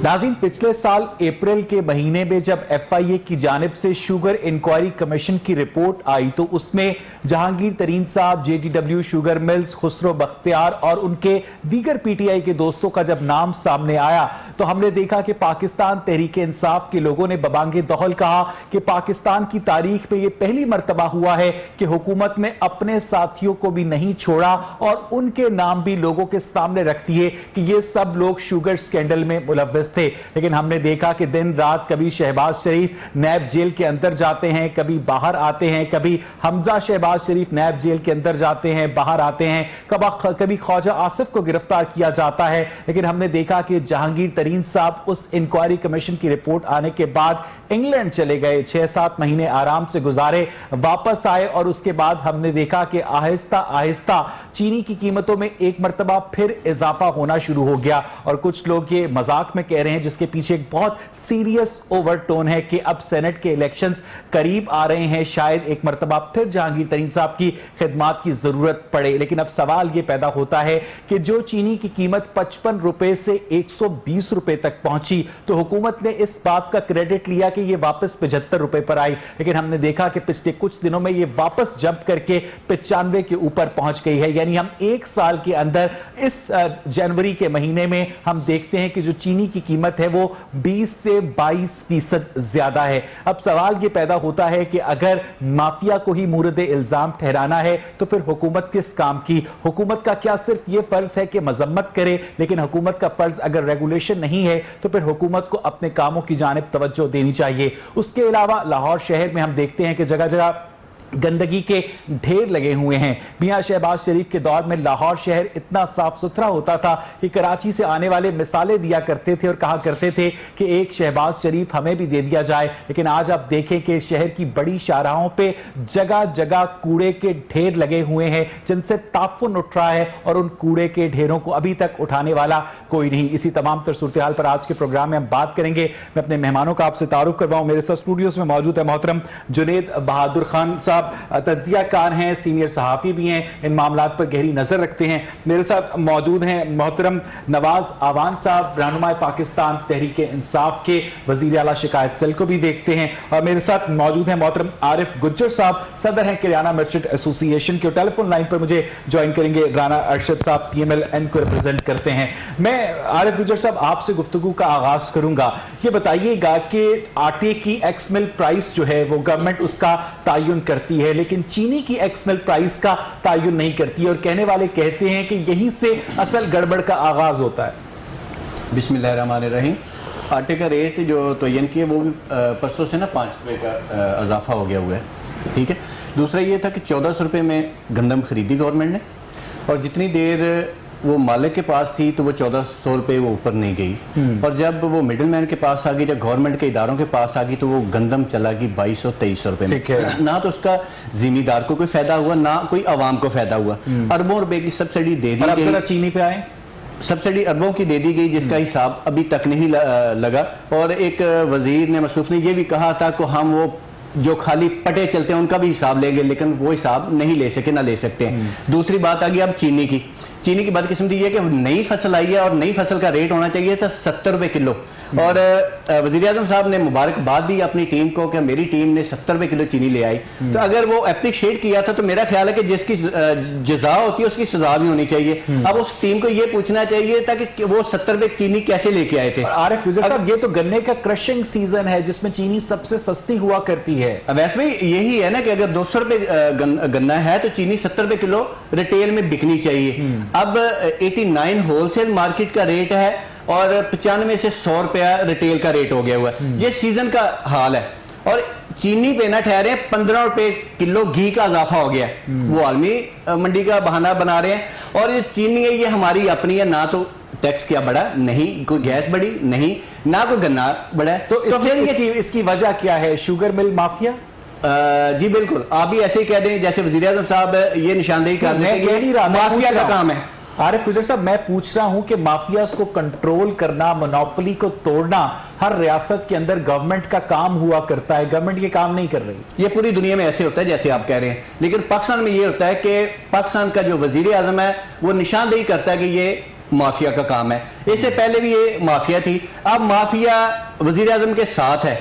नाज़रीन, पिछले साल अप्रैल के महीने में जब FIA की जानिब से शुगर इंक्वायरी कमीशन की रिपोर्ट आई तो उसमें जहांगीर तरीन साहब, JTW sugar mills, Khusro Bakhtiyar और उनके दीगर PTI के दोस्तों का जब नाम सामने आया तो हमने देखा कि पाकिस्तान तहरीक इंसाफ के लोगों ने बबांगे दौहल कहा कि पाकिस्तान की तारीख में यह पहली मर्तबा हुआ है कि हुकूमत ने अपने साथियों को भी नहीं छोड़ा और उनके नाम भी लोगों के सामने रख दिए कि ये सब लोग शुगर स्कैंडल में मुलव्वस थे। लेकिन हमने देखा कि दिन रात कभी शहबाज शरीफ नैब जेल के अंदर जाते हैं, कभी बाहर आते हैं, कभी हमजा शहबाज शरीफ नैब जेल के अंदर जाते हैं, बाहर आते हैं, कभी ख्वाजा आसिफ को गिरफ्तार किया जाता है। लेकिन हमने देखा कि जहांगीर तरीन साहब उस इंक्वायरी कमीशन की रिपोर्ट आने के बाद इंग्लैंड चले गए, 6-7 महीने आराम से गुजारे, वापस आए और उसके बाद हमने देखा कि आहिस्ता आहिस्ता चीनी की कीमतों में एक मर्तबा फिर इजाफा होना शुरू हो गया। और कुछ लोग ये मजाक में कह रहे हैं, जिसके पीछे एक बहुत सीरियस ओवरटोन है कि अब सेनेट के इलेक्शंस करीब आ रहे हैं, शायद एक मर्तबा फिर जहांगीर तरीन साहब की खिदमात की जरूरत पड़े। लेकिन अब सवाल यह पैदा होता है कि जो चीनी की कीमत 55 रुपए से 120 रुपए तक पहुंची तो हुकूमत ने इस बात का क्रेडिट लिया कि यह वापस 75 रुपए पर आई। लेकिन हमने देखा कि पिछले कुछ दिनों में यह वापस जंप करके 95 के ऊपर पहुंच गई है। यानी हम एक साल के अंदर इस जनवरी के महीने में हम देखते हैं कि जो चीनी की कीमत है वो 20 से 22% ज्यादा है। अब सवाल यह पैदा होता है कि अगर माफिया को ही मूरद इल्जाम ठहराना है तो फिर हुकूमत किस काम की? हुकूमत का क्या सिर्फ यह फर्ज है कि मजम्मत करे? लेकिन हुकूमत का फर्ज अगर रेगुलेशन नहीं है तो फिर हुकूमत को अपने कामों की जानिब तवज्जो देनी चाहिए। उसके अलावा लाहौर शहर में हम देखते हैं कि जगह जगह गंदगी के ढेर लगे हुए हैं। मियां शहबाज शरीफ के दौर में लाहौर शहर इतना साफ सुथरा होता था कि कराची से आने वाले मिसालें दिया करते थे और कहा करते थे कि एक शहबाज शरीफ हमें भी दे दिया जाए। लेकिन आज आप देखें कि शहर की बड़ी शाहराहों पे जगह जगह कूड़े के ढेर लगे हुए हैं जिनसे ताफुन उठ रहा है और उन कूड़े के ढेरों को अभी तक उठाने वाला कोई नहीं। इसी तमाम तर सूरत हाल पर आज के प्रोग्राम में हम बात करेंगे। मैं अपने मेहमानों का आपसे तारुफ करवाऊं। मेरे साथ स्टूडियोज में मौजूद है मोहतरम जुनेद बहादुर खान साहब, तज्जियाकार हैं, सीनियर सहाफी भी हैं, इन मामलात पर गहरी नजर रखते हैं। मेरे साथ मौजूद हैं मोहतरम नवाज आवान साहब, रहनुमाए पाकिस्तान तहरीक इंसाफ के, वजीर आला शिकायत सेल को भी देखते हैं। और मेरे साथ मौजूद हैं मोहतरम आरिफ गुज्जर साहब, सदर हैं किराना मर्चेंट एसोसिएशन के। टेलीफोन लाइन पर मुझे ज्वाइन करेंगे राना अरशद साहब, PMLN को रिप्रेजेंट करते हैं। मैं आरिफ गुज्जर साहब आपसे गुफ्तगू का आगाज करूंगा। ये बताइएगा कि आटे की एक्स मिल प्राइस जो है वो गवर्नमेंट उसका तायुन करती है लेकिन चीनी की एक्स मिल प्राइस का तायुन नहीं करती और कहने वाले कहते हैं कि यहीं से असल गड़बड़ का आगाज होता है। बिस्मिल्लाहिर्रहमानिर्रहीम। आटे का रेट जो तयन किया वो भी परसों से ना 5 रुपये का इजाफा हो गया हुआ है, ठीक है। दूसरा ये था कि 1400 रुपये में गंदम खरीदी गवर्नमेंट ने और जितनी देर वो मालिक के पास थी तो वो 1400 रुपये वो ऊपर नहीं गई और जब वो मिडिल मैन के पास आ गई, जब गवर्नमेंट के इदारों के पास आ गई तो वो गंदम चला गई 2200-2300 रुपये में। ना तो उसका जिम्मेदार को कोई फायदा हुआ ना कोई आवाम को फायदा हुआ। अरबों रुपए की सब्सिडी दे दी गई। चीनी पे आए, सब्सिडी अरबों की दे दी गई जिसका हिसाब अभी तक नहीं लगा। और एक वजीर ने मसूफ ने यह भी कहा था कि हम वो जो खाली पटे चलते हैं उनका भी हिसाब लेंगे, लेकिन वो हिसाब नहीं ले सके, ना ले सकते हैं। दूसरी बात आ गई अब चीनी की। चीनी की बदकिस्मती ये कि नई फसल आई है और नई फसल का रेट होना चाहिए था 70 रुपए किलो। और वज़ीर आज़म साहब ने मुबारकबाद दी अपनी टीम को कि मेरी टीम ने 70 रुपए किलो चीनी ले आई। तो अगर वो एप्रिशिएट किया था तो मेरा ख्याल है कि जिसकी जज़ा होती है उसकी सजा भी होनी चाहिए। अब उस टीम को ये पूछना चाहिए था कि वो 70 रुपए चीनी कैसे लेके आए थे। आरिफ गुज्जर साहब, ये तो गन्ने का क्रशिंग सीजन है जिसमें चीनी सबसे सस्ती हुआ करती है। वैसे में यही है ना कि अगर 200 रुपए गन्ना है तो चीनी 70 रुपए किलो रिटेल में बिकनी चाहिए। अब 89 होलसेल मार्केट का रेट है और 95 से 100 रुपया रिटेल का रेट हो गया हुआ है। ये सीजन का हाल है। और चीनी पे ना ठहरे 15 रुपए किलो घी का इजाफा हो गया। वो आलमी मंडी का बहाना बना रहे हैं। और ये चीनी है ये हमारी अपनी है, ना तो टैक्स क्या बढ़ा, नहीं कोई गैस बढ़ी, नहीं ना कोई गन्ना बढ़ा। तो इसकी वजह क्या है? Sugar mill mafia? जी बिल्कुल, आप भी ऐसे ही कह दें जैसे वज़ीर आज़म साहब ये निशानदेही कर रहे हैं, माफिया का काम है। आरिफ गुज्जर साहब, मैं पूछ रहा हूं कि माफियाज को कंट्रोल करना, मोनोपोली को तोड़ना हर रियासत के अंदर गवर्नमेंट का काम हुआ करता है, गवर्नमेंट ये काम नहीं कर रही। ये पूरी दुनिया में ऐसे होता है जैसे आप कह रहे हैं, लेकिन पाकिस्तान में ये होता है कि पाकिस्तान का जो वजीर आजम है वो निशानदेही करता है कि ये माफिया का काम है। इससे पहले भी ये माफिया थी, अब माफिया वजीर आजम के साथ है।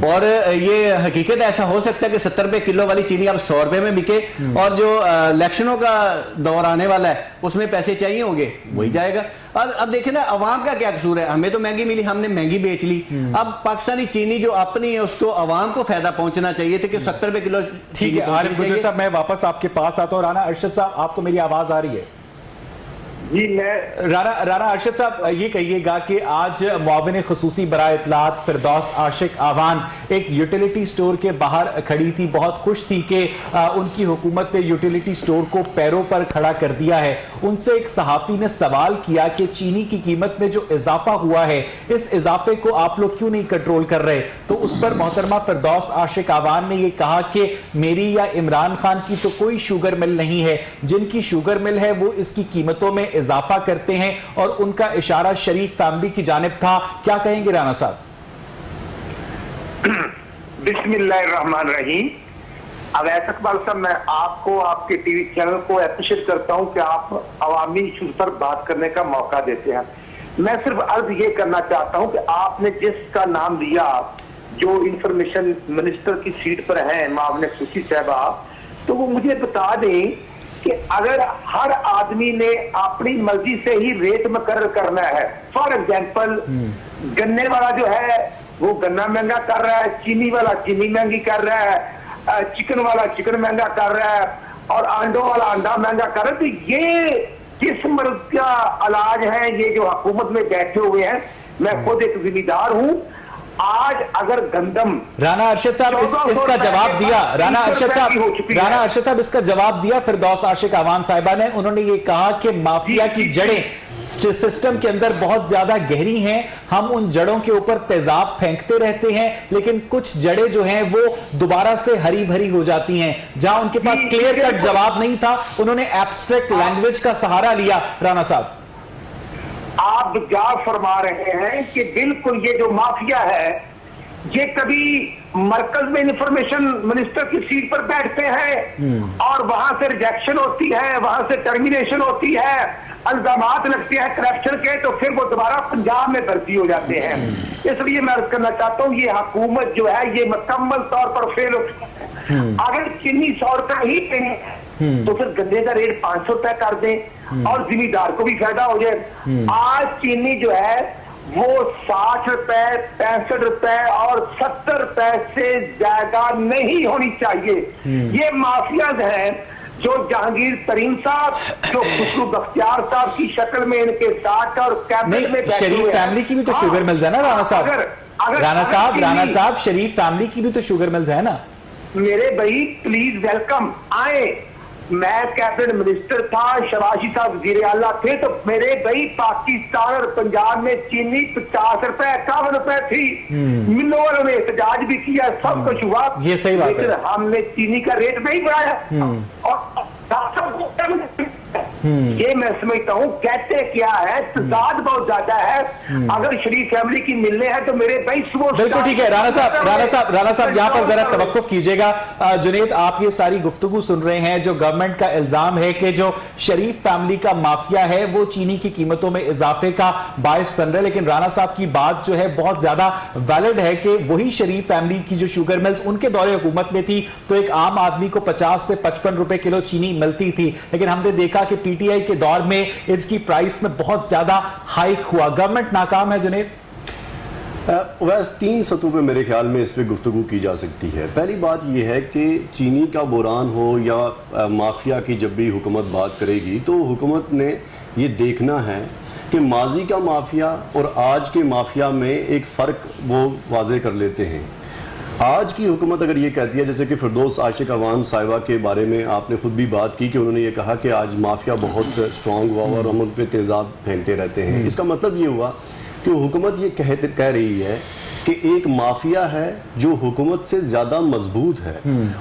और ये हकीकत ऐसा हो सकता है कि 70 रुपए किलो वाली चीनी अब 100 रुपए में बिके, और जो इलेक्शनों का दौर आने वाला है उसमें पैसे चाहिए होंगे, वही जाएगा। अब देखें ना, अवाम का क्या कसूर है? हमें तो महंगी मिली, हमने महंगी बेच ली। अब पाकिस्तानी चीनी जो अपनी है उसको अवाम को फायदा पहुंचना चाहिए था कि 70 रुपए किलो। ठीक है आरिफ गुजर साहब, मैं वापस आपके पास आता हूं। राना अरशद साहब, आपको मेरी आवाज आ रही है? जी मैं राना अरशद साहब, ये कहिएगा कि आज मुआविन खुसूसी बराए इत्तलात फिरदौस आशिक आवान एक यूटिलिटी स्टोर के बाहर खड़ी थी, बहुत खुश थी कि उनकी हुकूमत ने यूटिलिटी स्टोर को पैरों पर खड़ा कर दिया है। उनसे एक सहाफी ने सवाल किया कि चीनी की कीमत में जो इजाफा हुआ है, इस इजाफे को आप लोग क्यों नहीं कंट्रोल कर रहे? तो उस पर मोहतरमा फिरदौस आशिक आवान ने यह कहा कि मेरी या इमरान खान की तो कोई शुगर मिल नहीं है, जिनकी शुगर मिल है वो इसकी कीमतों में इजाफा करते हैं, और उनका इशारा शरीफ फैमिली की जानिब था। क्या कहेंगे राना साहब? बिस्मिल्लाहिर्रहमानिर्रहीम। अवैस इकबाल साहब, मैं आपको, आपके टीवी चैनल को अप्रिशिएट करता हूं कि आप अवामी इशूज पर बात करने का मौका देते हैं। मैं सिर्फ अर्ज ये करना चाहता हूं कि आपने जिसका नाम लिया, जो इंफॉर्मेशन मिनिस्टर की सीट पर है, मामले खुशी साहबा, तो वो मुझे बता दें कि अगर हर आदमी ने अपनी मर्जी से ही रेट मुकर्रर करना है, फॉर एग्जाम्पल गन्ने वाला जो है वो गन्ना महंगा कर रहा है, चीनी वाला चीनी महंगी कर रहा है, चिकन वाला चिकन महंगा कर रहा है, और अंडों वाला अंडा महंगा कर रहा है, तो ये किस मर्ज का इलाज है? ये जो हुकूमत में बैठे हुए हैं, मैं खुद एक जिम्मेदार हूं। आज अगर गंदम, राना अरशद साहब इसका जवाब दिया, राना अरशद साहब इसका जवाब दिया फिरदौस आशिक आवान साहिबा ने। उन्होंने ये कहा कि माफिया की जड़ें सिस्टम के अंदर बहुत ज्यादा गहरी हैं, हम उन जड़ों के ऊपर तेजाब फेंकते रहते हैं, लेकिन कुछ जड़ें जो हैं वो दोबारा से हरी भरी हो जाती हैं। जहां उनके पास क्लियर कट जवाब नहीं था, उन्होंने एब्स्ट्रैक्ट लैंग्वेज का सहारा लिया। राना साहब, आप जा फरमा रहे हैं कि बिल्कुल ये जो माफिया है, ये कभी मरकज में इंफॉर्मेशन मिनिस्टर की सीट पर बैठते हैं और वहां से रिजेक्शन होती है, वहां से टर्मिनेशन होती है, इल्जामात लगते हैं करप्शन के, तो फिर वो दोबारा पंजाब में भर्ती हो जाते हैं। इसलिए मैं अर्ज करना चाहता हूँ, ये हुकूमत जो है ये मुकम्मल तौर पर फेल हो चुकी है। अगर चीनी 100 रुपए ही दें तो फिर गन्ने का रेट 500 रुपए कर दें और जिम्मेदार को भी फायदा हो जाए। आज चीनी जो है वो 60 रुपए, 65 रुपए और 70 रुपए से ज्यादा नहीं होनी चाहिए। ये माफियाज हैं जो जहांगीर तरीन साहब, जो खुशरू बख्तियार साहब की शक्ल में इनके साथ और कैबिनेट में बैठे शरीफ फैमिली की भी तो शुगर मिल्स है ना राना साहब? राना साहब शरीफ फैमिली की भी तो शुगर मिल्स है ना? मेरे भाई प्लीज वेलकम आए। मैं कैबिनेट मिनिस्टर था, शबाशी साहब वजीर आला थे, तो मेरे भाई पाकिस्तान और पंजाब में चीनी 50 रुपए 51 रुपए थी। मिलों वालों ने एहतजाज भी किया, सब कुछ हुआ, ये सही बात लेकिन हमने चीनी का रेट नहीं बढ़ाया। और ये मैं समझता हूँ कहते क्या है, तजाद बहुत ज्यादा है। अगर शरीफ फैमिली की मिलने हैं तो मेरे भाई बिल्कुल ठीक है। राना साहब यहाँ पर जरा तवक्कुफ कीजिएगा। जुनेद, आप ये सारी गुफ्तगू सुन रहे हैं, जो गवर्नमेंट का इल्जाम है कि जो शरीफ फैमिली का माफिया है वो चीनी की कीमतों में इजाफे का बायस बन रहा है, लेकिन राना साहब की बात जो है बहुत ज्यादा वैलिड है कि वही शरीफ फैमिली की जो शुगर मिल्स उनके दौरे हुकूमत में थी तो एक आम आदमी को 50 से 55 रुपए किलो चीनी मिलती थी, लेकिन हमने देखा कि पीटीआई के दौर में इसकी प्राइस में बहुत ज्यादा हाइक हुआ। गवर्नमेंट नाकाम है। जुनेद, वैसे 3 सतहों पे मेरे ख्याल में इस पे गुफ्तगू की जा सकती है। पहली बात यह है कि चीनी का बुरान हो या माफिया की जब भी हुकूमत बात करेगी तो हुकूमत ने ये देखना है कि माजी का माफिया और आज के माफिया में एक फ़र्क वो वाजे कर लेते हैं। आज की हुकूमत अगर ये कहती है, जैसे कि फिरदौस आशिक आवान साहिबा के बारे में आपने खुद भी बात की कि उन्होंने ये कहा कि आज माफिया बहुत स्ट्रॉन्ग हुआ और हम उन पर तेज़ाब फेंकते रहते हैं, इसका मतलब ये हुआ कि हुकूमत ये कह रही है कि एक माफिया है जो हुकूमत से ज़्यादा मजबूत है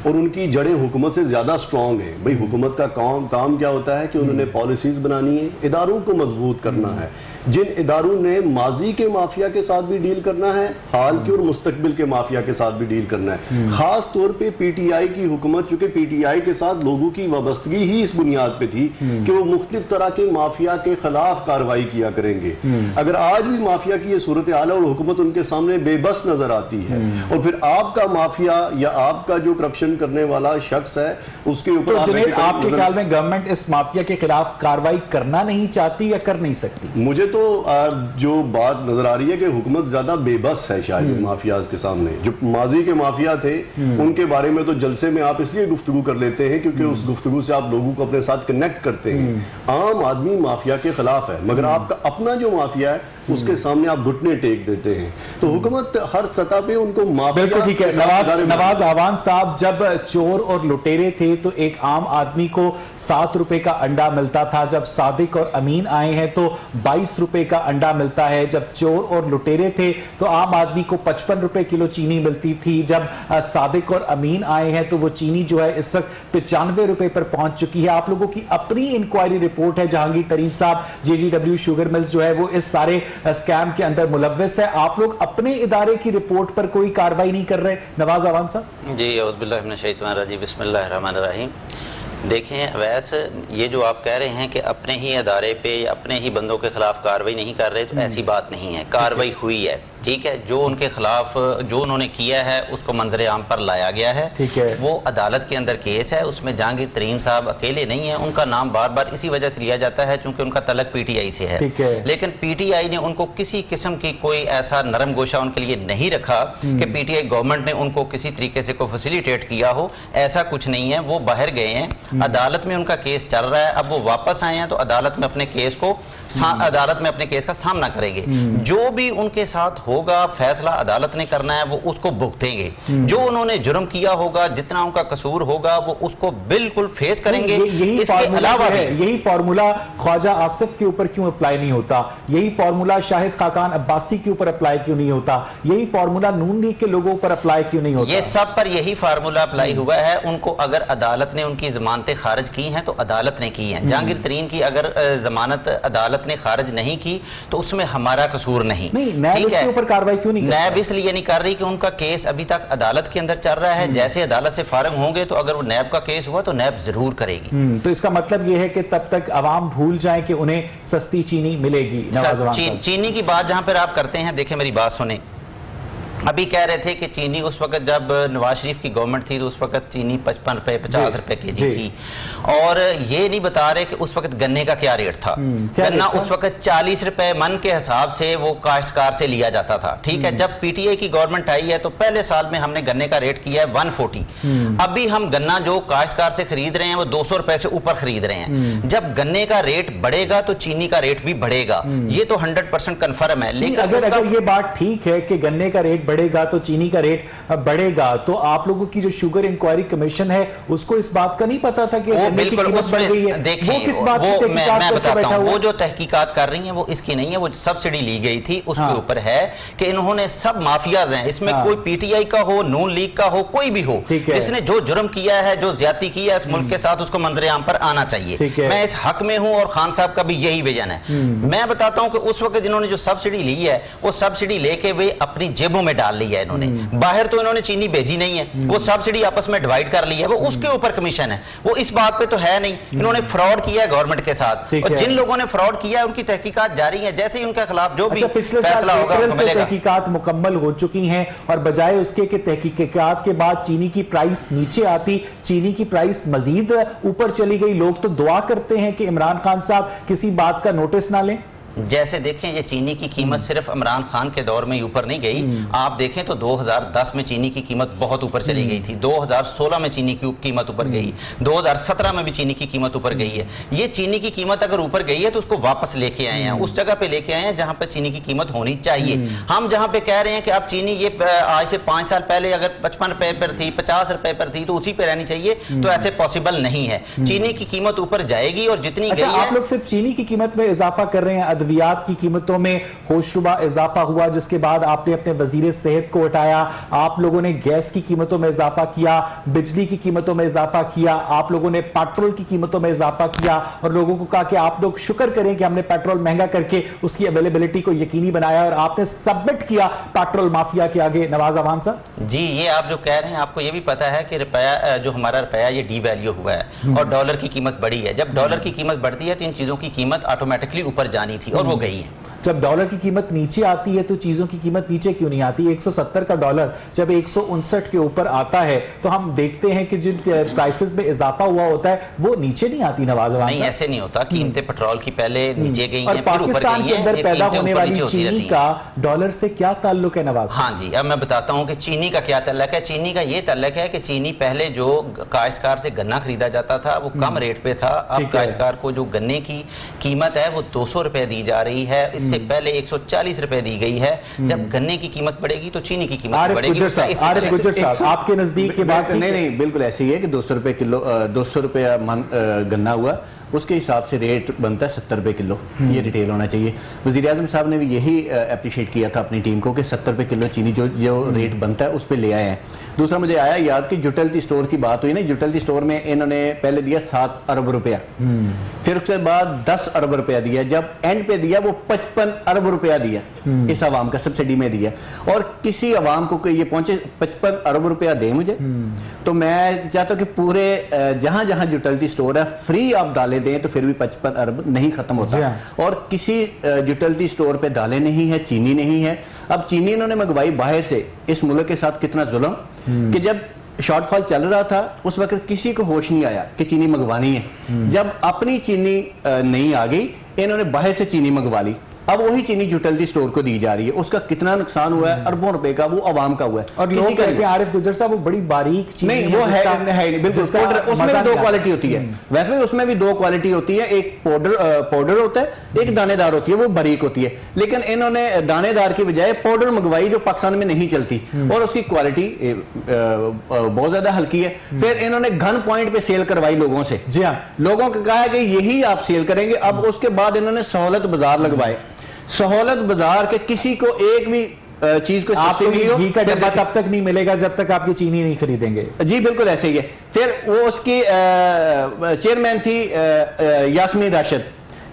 और उनकी जड़ें हुकूमत से ज़्यादा स्ट्रॉन्ग हैं। भाई हुकूमत का काम क्या होता है कि उन्होंने पॉलिसीज़ बनानी है, इदारों को मजबूत करना है, जिन इदारों ने माजी के माफिया के साथ भी डील करना है, हाल के और मुस्तकबिल के माफिया के साथ भी डील करना है। खास तौर पे पीटीआई की हुकूमत, चूंकि पीटीआई के साथ लोगों की वाबस्तगी ही इस बुनियाद पे थी कि वो मुख्तलिफ तरह के माफिया के खिलाफ कार्रवाई किया करेंगे। अगर आज भी माफिया की ये सूरत हाल है और हुकूमत उनके सामने बेबस नजर आती है, और फिर आपका माफिया या आपका जो करप्शन करने वाला शख्स है उसके ऊपर तो जुनैद, आपके ख्याल में गवर्नमेंट इस माफिया के खिलाफ कार्रवाई करना नहीं चाहती या कर नहीं सकती? मुझे तो जो बात नजर आ रही है कि हुकूमत ज्यादा बेबस है शायद माफियाज के सामने। जो माजी के माफिया थे उनके बारे में तो जलसे में आप इसलिए गुफ्तगू कर लेते हैं क्योंकि उस गुफ्तगू से आप लोगों को अपने साथ कनेक्ट करते हैं। आम आदमी माफिया के खिलाफ है, मगर आपका अपना जो माफिया है उसके सामने आप घुटने टेक देते हैं। तो हुकूमत हर सतह पे उनको माफिया। बिल्कुल ठीक है। नवाज आवान साहब, जब चोर और लुटेरे थे तो एक आम आदमी को 7 रुपए का अंडा मिलता था, जब सादिक और अमीन आए हैं तो 22 रुपए का अंडा मिलता है। जब चोर और लुटेरे थे तो आम आदमी को 55 रुपए किलो चीनी मिलती थी। जब सादिक और अमीन आए हैं तो वो चीनी जो है इस वक्त 95 रुपए पर पहुंच चुकी है। आप लोगों की अपनी इंक्वायरी रिपोर्ट है, जहांगीर तरीन साहब JDW शुगर मिल्स जो है वो इस सारे स्कैम के अंदर मुलव्वस है। आप लोग अपने इदारे की रिपोर्ट पर कोई कार्रवाई नहीं कर रहे? नवाज आवान साहब जी, औज़ुबिल्लाहि मिनश शैतानिर रजीम, बिस्मिल्लाहिर्रहमानिर्रहीम। देखें, वैसे ये जो आप कह रहे हैं कि अपने ही अदारे पे या अपने ही बंदों के खिलाफ कार्रवाई नहीं कर रहे, तो ऐसी बात नहीं है। कार्रवाई हुई है, ठीक है। जो उनके खिलाफ जो उन्होंने किया है उसको मंजर आम पर लाया गया है, ठीक है। वो अदालत के अंदर केस है, उसमें जहांगीर तरीन साहब अकेले नहीं है। उनका नाम बार बार इसी वजह से लिया जाता है क्योंकि उनका तलक PTI से है, ठीक है। लेकिन PTI ने उनको किसी किस्म की कोई ऐसा नरम गोशा उनके लिए नहीं रखा कि PTI गवर्नमेंट ने उनको किसी तरीके से को फैसिलिटेट किया हो। ऐसा कुछ नहीं है। वो बाहर गए हैं, अदालत में उनका केस चल रहा है। अब वो वापस आए हैं तो अदालत में अपने केस को अदालत में अपने केस का सामना करेंगे। जो भी उनके साथ होगा फैसला अदालत ने करना है, वो उसको भुगतेंगे। जो उन्होंने जुर्म किया होगा, जितना उनका कसूर होगा, वो उसको बिल्कुल फेस करेंगे। इसके अलावा यही फार्मूला ख्वाजा आसिफ के ऊपर क्यों अप्लाई नहीं होता? यही फार्मूला शाहिद खाकान अब्बासी के ऊपर अप्लाई क्यों नहीं होता? यही फार्मूला नून लीग के लोगों पर अप्लाई क्यों नहीं होता? ये सब पर यही फार्मूला अप्लाई हुआ है। उनको अगर अदालत ने उनकी जमानतें खारिज की हैं तो अदालत ने की हैं। जहांगीर तरीन की अगर जमानत अदालत ने खारिज नहीं की तो उसमें हमारा कसूर नहीं। ठीक है, ऊपर कार्रवाई क्यों नहीं? नैब इसलिए नहीं कर रही कि उनका केस अभी तक अदालत के अंदर चल रहा है। जैसे अदालत से फारिग होंगे तो अगर वो नैब का केस हुआ तो नैब जरूर करेगी। तो इसका मतलब यह है कि तब तक अवाम भूल जाए कि उन्हें सस्ती चीनी मिलेगी। चीनी की बात जहां पर आप करते हैं, देखें मेरी बात सुने। अभी कह रहे थे कि चीनी उस वक्त जब नवाज शरीफ की गवर्नमेंट थी तो उस वक्त चीनी 55 रुपए 50 रुपए केजी थी, और ये नहीं बता रहे कि उस वक्त गन्ने का क्या रेट था। गन्ना उस वक्त 40 रुपए मन के हिसाब से वो काश्तकार से लिया जाता था, ठीक है। जब PTI की गवर्नमेंट आई है तो पहले साल में हमने गन्ने का रेट किया है 140। अभी हम गन्ना जो काश्तकार से खरीद रहे हैं वो 200 रुपए से ऊपर खरीद रहे हैं। जब गन्ने का रेट बढ़ेगा तो चीनी का रेट भी बढ़ेगा, ये तो 100% कन्फर्म है। लेकिन अगर ये बात ठीक है कि गन्ने का रेट बढ़ेगा तो चीनी का रेट बढ़ेगा, तो आप लोगों की जो शुगर इंक्वायरी कमीशन है उसको इस बात का नहीं पता था कि गन्ने की कीमत बढ़ गई है? देखिए, मैं बताता हूं, वो जो तहकीकात कर रही हैं वो इसकी नहीं है, वो सब्सिडी ली गई थी उसके ऊपर है कि इन्होंने सब माफियाज हैं, इसमें कोई PTI का हो, नून लीग का हो, कोई भी हो, जिसने जो जुर्म किया है, जो ज्यादती की है इस मुल्क के साथ, उसको मंजर आम पर आना चाहिए। मैं इस हक में हूं और खान साहब का भी यही विजन है। मैं बताता हूं कि उस वक्त जिन्होंने जो सब्सिडी ली है वो सब्सिडी लेके वे अपनी जेबों में डाल ली है इन्होंने। बाहर तो इन्होंने चीनी भेजी नहीं है, वो सब्सिडी आपस में डिवाइड कर ली है, वो उसके ऊपर कमीशन है, वो इस बात पे तो है नहीं। इन्होंने फ्रॉड किया है गवर्नमेंट के साथ, और जिन लोगों ने फ्रॉड किया है उनकी तहकीकात जारी है। जैसे ही उनके खिलाफ जो भी फैसला होगा तहकीकात मुकम्मल हो चुकी हैं, और बजाय उसके कि तहकीकात के बाद चीनी की प्राइस नीचे आती, चीनी की प्राइस मजीद ऊपर चली गई। लोग तो दुआ करते हैं कि इमरान खान साहब किसी बात का नोटिस ना लें। जैसे देखें, ये चीनी की कीमत सिर्फ इमरान खान के दौर में ऊपर नहीं गई। आप देखें तो 2010 में चीनी की कीमत बहुत ऊपर चली गई थी, 2016 में चीनी की कीमत ऊपर गई, 2017 में भी चीनी की कीमत ऊपर गई है। ये चीनी की कीमत अगर ऊपर गई है तो उसको वापस लेके आए हैं, उस जगह पे लेके आए हैं जहां पे चीनी की कीमत होनी चाहिए। हम जहां पे कह रहे हैं कि अब चीनी ये आज से 5 साल पहले अगर 55 रुपए पर थी, 50 रुपए पर थी, तो उसी पे रहनी चाहिए, तो ऐसे पॉसिबल नहीं है। चीनी की कीमत ऊपर जाएगी और जितनी गई है। आप लोग सिर्फ चीनी की कीमत में इजाफा कर रहे हैं, अद्वियात की कीमतों में होशरुबा इजाफा हुआ, जिसके बाद आपने अपने वजीर सेहत को हटाया, आप लोगों ने गैस की कीमतों में इजाफा किया, बिजली की कीमतों में इजाफा किया, आप लोगों ने पेट्रोल की कीमतों में इजाफा किया और लोगों को कहा कि आप लोग शुक्र करें कि हमने पेट्रोल महंगा करके उसकी अवेलेबिलिटी को यकीनी बनाया और आपने सबमिट किया पेट्रोल माफिया के आगे। नवाज अवान साहब जी, ये आप जो कह रहे हैं, आपको ये भी पता है कि रुपया, जो हमारा रुपया, ये डी वैल्यू हुआ है और डॉलर की कीमत बढ़ी है। जब डॉलर की कीमत बढ़ती है तो इन चीजों की कीमत ऑटोमेटिकली ऊपर जानी थी और वो गई है। जब डॉलर की कीमत नीचे आती है तो चीजों की कीमत नीचे क्यों नहीं आती? 170 का डॉलर जब 159 के ऊपर आता है तो हम देखते हैं कि जिन प्राइसेस में इजाफा हुआ होता है वो नीचे नहीं आती। नवाज अवान नहीं, ऐसे नहीं होता। कीमतें पेट्रोल की पहले नीचे गई हैं, फिर ऊपर पाकिस्तान गई के हैं। अंदर पैदा होने वाली चीनी का डॉलर से क्या ताल्लुक है नवाज? हाँ जी, अब मैं बताता हूँ कि चीनी का क्या ताल्लुक है। चीनी का ये ताल्लुक है कि चीनी पहले जो काश्तकार से गन्ना खरीदा जाता था वो कम रेट पे था। अब काश्तकार को जो गन्ने की कीमत है वो 200 रुपए दी जा रही है। इससे पहले 140 रुपए दी गई है। जब गन्ने की कीमत बढ़ेगी तो चीनी की कीमत बढ़ेगी। आपके नजदीक की बात नहीं, बिल्कुल ऐसे ही है कि 200 रुपए किलो, 200 रुपया गन्ना हुआ, उसके हिसाब से रेट बनता है 70 रुपए किलो। ये रिटेल होना चाहिए। वज़ीर आज़म साहब ने भी यही अप्रिशिएट किया था अपनी टीम को कि 70 रुपए किलो चीनी जो रेट बनता है उस पर ले आए हैं। दूसरा मुझे आया याद कि यूटिलिटी स्टोर की बात हुई ना, यूटिलिटी स्टोर में इन्होंने पहले दिया 7 अरब रुपया, फिर उसके बाद 10 अरब रुपया दिया, जब एंड पे दिया वो 55 अरब रुपया दिया इस आवाम का सब्सिडी में दिया। और किसी आवाम को ये पहुंचे 55 अरब रुपया दे मुझे, तो मैं चाहता हूँ कि पूरे जहां जहां यूटिलिटी स्टोर है फ्री आप दालें दें तो फिर भी 55 अरब नहीं खत्म होता। और किसी यूटिलिटी स्टोर पे दालें नहीं है, चीनी नहीं है। अब चीनी इन्होंने मंगवाई बाहर से। इस मुल्क के साथ कितना जुल्म कि जब शॉर्टफॉल चल रहा था उस वक्त किसी को होश नहीं आया कि चीनी मंगवानी है। जब अपनी चीनी नहीं आ गई, इन्होंने बाहर से चीनी मंगवा ली। अब वही चीनी यूटिलिटी स्टोर को दी जा रही है। उसका कितना नुकसान हुआ है? अरबों रुपए का, वो आवाम का हुआ है। और किसी का आरिफ गुजर साहब वो बड़ी बारीक चीनी नहीं, वो है बिल्कुल। उसमें भी 2 क्वालिटी होती है। वैसे भी उसमें भी 2 क्वालिटी होती है। एक पाउडर होता है, एक दानेदार होती है, वो बारीक होती है। लेकिन इन्होंने दानेदार की बजाय पाउडर मंगवाई जो पाकिस्तान में नहीं चलती और उसकी क्वालिटी बहुत ज्यादा हल्की है। फिर इन्होंने घन पॉइंट पे सेल करवाई लोगों से। जी हाँ, लोगों को कहा कि यही आप सेल करेंगे। अब उसके बाद इन्होंने सहूलत बाजार लगवाए। सहूलत बाजार के किसी को एक भी चीज को आपको घी का डब्बा तब तक नहीं मिलेगा जब तक आपकी चीनी नहीं खरीदेंगे। जी बिल्कुल ऐसे ही है। फिर वो उसकी चेयरमैन थी यास्मीन राशिद।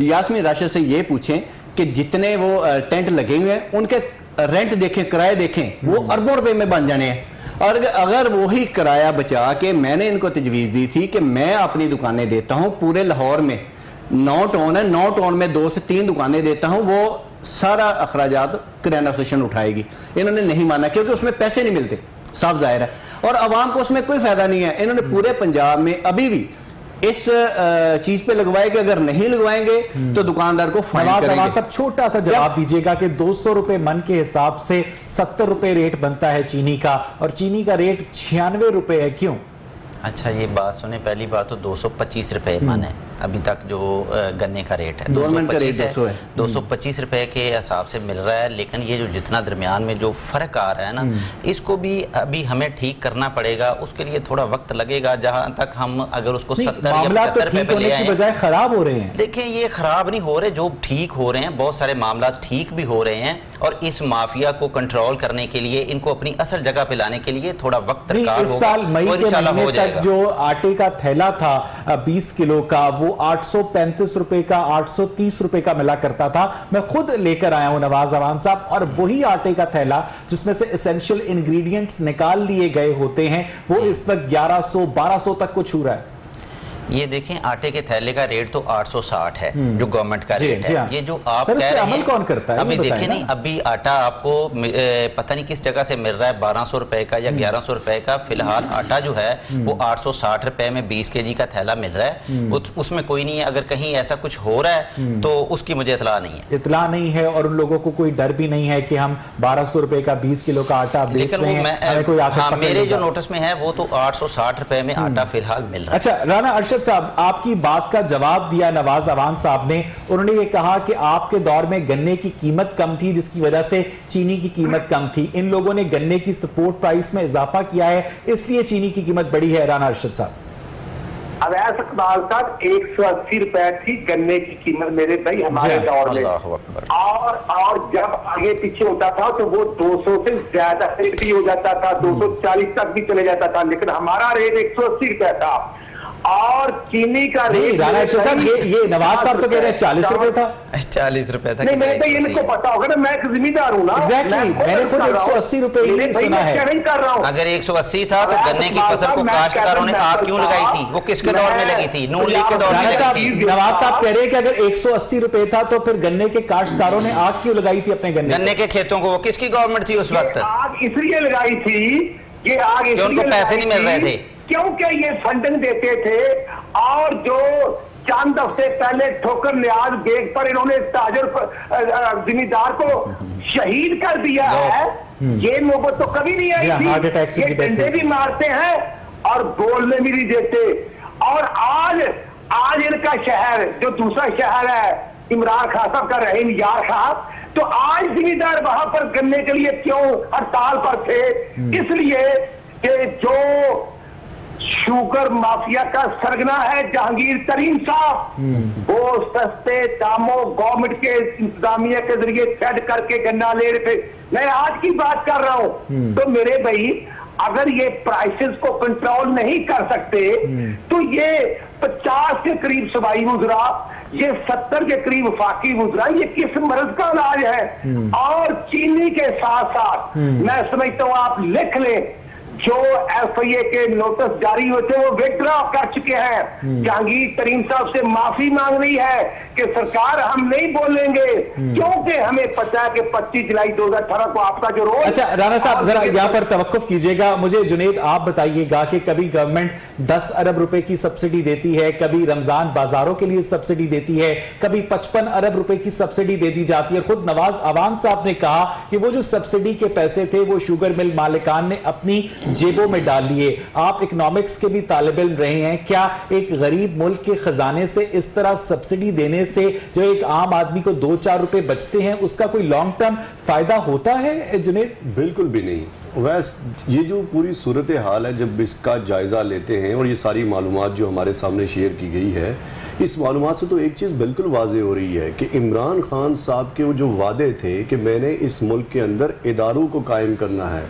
यास्मीन राशिद से ये पूछें कि जितने वो टेंट लगे हुए हैं उनके रेंट देखें, किराए देखें, वो अरबों रुपए में बन जाने हैं। और अगर वही किराया बचा के मैंने इनको तजवीज़ दी थी कि मैं अपनी दुकानें देता हूं पूरे लाहौर में, 9 टाउन है, 9 टाउन में 2 से 3 दुकानें देता हूं, वो सारा अखराजात किराना एसोसिएशन उठाएगी। इन्होंने नहीं माना क्योंकि उसमें पैसे नहीं मिलते, साफ जाहिर है, और आवाम को उसमें कोई फायदा नहीं है। इन्होंने पूरे पंजाब में अभी भी इस चीज पे लगवाए कि अगर नहीं लगवाएंगे तो दुकानदार को फाइन करेंगे। सब छोटा सा जवाब दीजिएगा कि 200 रुपए मन के हिसाब से 70 रुपए रेट बनता है चीनी का और चीनी का रेट 96 रुपए है, क्यों? अच्छा, ये बात सुने। पहली बात तो 225 रुपए मन है अभी तक जो गन्ने का रेट है, 225 रुपए के हिसाब से मिल रहा है। लेकिन ये जो जितना दरमियान में जो फर्क आ रहा है ना, इसको भी अभी हमें ठीक करना पड़ेगा। उसके लिए थोड़ा वक्त लगेगा। जहां तक हम अगर उसको 70 या 75 रुपए पे ले आए, बजाय खराब हो रहे हैं। देखिए, ये खराब नहीं हो रहे, जो ठीक हो रहे हैं, बहुत सारे मामला ठीक भी हो रहे हैं। और इस माफिया को कंट्रोल करने के लिए, इनको अपनी असल जगह पे लाने के लिए थोड़ा वक्त दरकार होगा। इस साल मई के महीने तक जो आटे का थैला था 20 किलो का, वो 835 रुपए का, 830 रुपए का मिला करता था। मैं खुद लेकर आया हूं नवाज अवान साहब, और वही आटे का थैला जिसमें से एसेंशियल इंग्रेडिएंट्स निकाल लिए गए होते हैं, वो इस वक्त 1100-1200 तक को छू रहा है। ये देखें, आटे के थैले का रेट तो 860 है जो गवर्नमेंट का रेट है। ये जो आप कह रहे हैं, कौन करता है? अभी देखें नहीं, अभी आटा आपको पता नहीं किस जगह से मिल रहा है, 1200 रुपए का या 1100 रुपए का। फिलहाल आटा जो है वो 860 रुपए में 20 kg का थैला मिल रहा है। उसमें कोई नहीं है। अगर कहीं ऐसा कुछ हो रहा है तो उसकी मुझे इतला नहीं है। इतला नहीं है, और उन लोगों को कोई डर भी नहीं है कि हम 1200 रुपए का 20 किलो का आटा बेच रहे हैं। मेरे जो नोटिस में है वो तो 860 रुपए में आटा फिलहाल मिल रहा है। अच्छा, राना अरशद साहब, आपकी बात का जवाब दिया नवाज अवान साहब ने। उन्होंने ये कहा कि आपके दौर में गन्ने की कीमत कम थी जिसकी वजह से चीनी की कीमत कम थी। इन लोगों ने गन्ने की सपोर्ट प्राइस में इजाफा किया है, इसलिए चीनी की कीमत बढ़ी है। राना अरशद साहब, अवैध इकबाल साहब 180 रुपए थी गन्ने की कीमत मेरे भाई हमारे दौर में। अल्लाहु अकबर। और जब आगे पीछे होता था तो वो 200 से ज्यादा रेट भी हो जाता था, 240 तक भी चले जाता था, लेकिन हमारा रेट 180 रुपए था। और चीनी का रेट राणा साहब, ये नवाज साहब तो कह रहे हैं 40 रुपए था। 40 रुपए था। नहीं, मैं तो इनको पता होगा ना, मैं एक जिम्मेदार हूँ ना। एग्जैक्टली, मैंने खुद 180 रुपए ही सुना है। नहीं कर रहा हूँ। अगर 180 था तो गन्ने की फसल को काश्तकारों ने आग क्यों लगाई थी? वो किसके दौर में लगी थी? नून लीग के दौर में लगी थी। नवाज साहब कह रहे हैं कि अगर 180 रुपए था तो फिर गन्ने के काश्तकारों ने आग क्यों लगाई थी अपने गन्ने के खेतों को? वो किसकी गवर्नमेंट थी उस वक्त? आग इसलिए लगाई थी, ये आग कि उनको पैसे नहीं मिल रहे थे, क्योंकि ये फंडिंग देते थे। और जो चंद हफ्ते पहले ठोकर न्याज बेग पर इन्होंने ताजर जिम्मेदार को शहीद कर दिया है, ये नौबत तो कभी नहीं आई थी। ये डंडे भी मारते हैं और बोलने भी नहीं देते। और आज इनका शहर जो दूसरा शहर है इमरान खान साहब का, रहीम यार साहब, तो आज जिम्मेदार वहां पर गन्ने के लिए क्यों हड़ताल पर थे? इसलिए कि जो शुगर माफिया का सरगना है जहांगीर तरीन साहब, वो सस्ते दामों गवर्नमेंट के इंतजामिया के जरिए सेट करके गन्ना ले रहे थे। मैं आज की बात कर रहा हूं। तो मेरे भाई, अगर ये प्राइसेस को कंट्रोल नहीं कर सकते तो ये 50 के करीब सूबाई गुजरा, ये 70 के करीब वफाकी गुजरा, ये किस मर्ज का इलाज है? और चीनी के साथ साथ मैं समझता हूं, आप लिख लें, जो एफआईए के नोटिस जारी हुए थे वो विड्रॉ कर चुके हैं। जहांगीर तरीन साहब से माफी मांग रही है कि सरकार हम नहीं बोलेंगे, क्योंकि हमें पता है कि 25 जुलाई 2018 को आपका जो रोल। अच्छा राणा साहब, जरा यहाँ पर तवक्कुफ कीजिएगा। मुझे जुनेद आप बताइएगा कि कभी गवर्नमेंट 10 अरब रुपए की सब्सिडी देती है, कभी रमजान बाजारों के लिए सब्सिडी देती है, कभी 55 अरब रुपए की सब्सिडी दे दी जाती है। खुद नवाज अवान साहब ने कहा कि वो जो सब्सिडी के पैसे थे वो शुगर मिल मालिकान ने अपनी जेबों में डाल लिए। आप इकोनॉमिक्स के भी तालिब इल्म रहे हैं, क्या एक गरीब मुल्क के खजाने से इस तरह सब्सिडी देने से जो एक आम आदमी को 2-4 रुपए बचते हैं उसका कोई लॉन्ग टर्म फायदा होता है जुनेद? बिल्कुल भी नहीं। वैसे ये जो पूरी सूरत हाल है, जब इसका जायजा लेते हैं और ये सारी मालूमात जो हमारे सामने शेयर की गई है, इस मालूमात से तो एक चीज़ बिल्कुल वाज़े हो रही है कि इमरान खान साहब के वो जो वादे थे कि मैंने इस मुल्क के अंदर इदारों को कायम करना है,